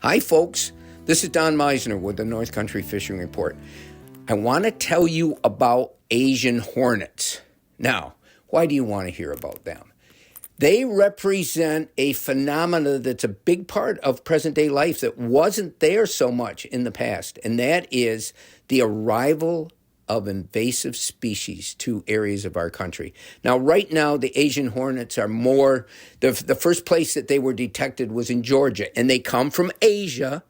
Hi, folks. This is Don Meisner with the North Country Fishing Report. I want to tell you about Asian Hornets. Now, why do you want to hear about them? They represent a phenomena that's a big part of present-day life that wasn't there so much in the past, and that is the arrival of invasive species to areas of our country. Now, right now, the Asian hornets are more, the first place that they were detected was in Georgia, and they come from Asia,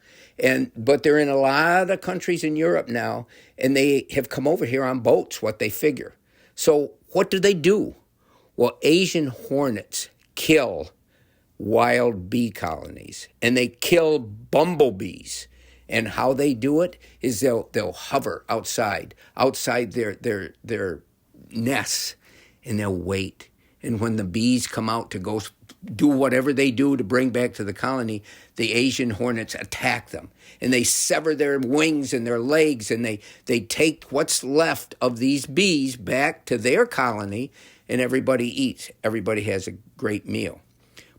but they're in a lot of countries in Europe now, and they have come over here on boats, what they figure. So what do? Well, Asian hornets kill wild bee colonies, and they kill bumblebees. And how they do it is they'll hover outside their nests, and they'll wait. And when the bees come out to go do whatever they do to bring back to the colony, the Asian hornets attack them. And they sever their wings and their legs, and they take what's left of these bees back to their colony, and everybody eats. Everybody has a great meal.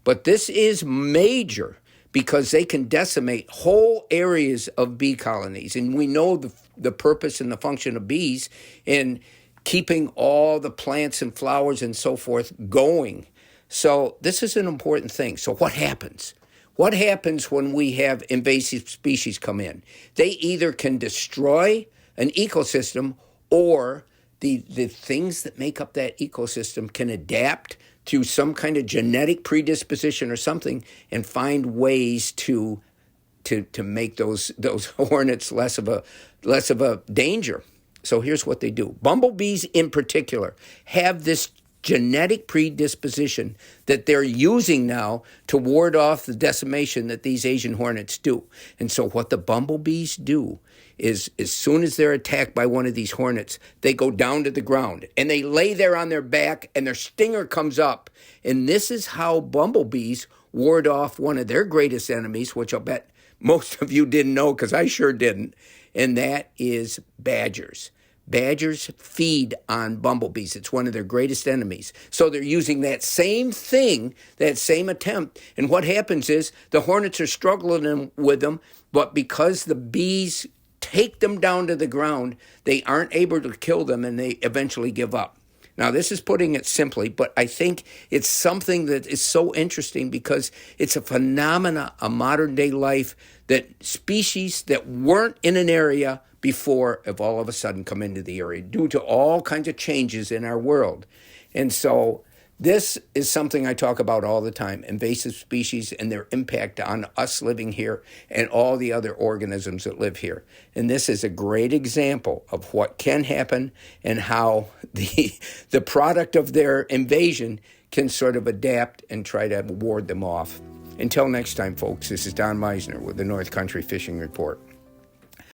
But this is major because they can decimate whole areas of bee colonies. And we know the purpose and the function of bees in keeping all the plants and flowers and so forth going. So this is an important thing. So what happens? What happens when we have invasive species come in? They either can destroy an ecosystem, or the things that make up that ecosystem can adapt through some kind of genetic predisposition or something, and find ways to make those hornets less of a danger. So here's what they do. Bumblebees in particular have this genetic predisposition that they're using now to ward off the decimation that these Asian hornets do. And so what the bumblebees do is, as soon as they're attacked by one of these hornets, they go down to the ground and they lay there on their back, and their stinger comes up. And this is how bumblebees ward off one of their greatest enemies, which I'll bet most of you didn't know, because I sure didn't, and that is badgers. Badgers feed on bumblebees. It's one of their greatest enemies. So they're using that same thing, that same attempt. And what happens is the hornets are struggling with them, but because the bees take them down to the ground, they aren't able to kill them, and they eventually give up. Now, this is putting it simply, but I think it's something that is so interesting because it's a phenomena of modern day life, that species that weren't in an area before have all of a sudden come into the area due to all kinds of changes in our world. And so this is something I talk about all the time, invasive species and their impact on us living here and all the other organisms that live here. And this is a great example of what can happen and how the product of their invasion can sort of adapt and try to ward them off. Until next time, folks, this is Don Meisner with the North Country Fishing Report.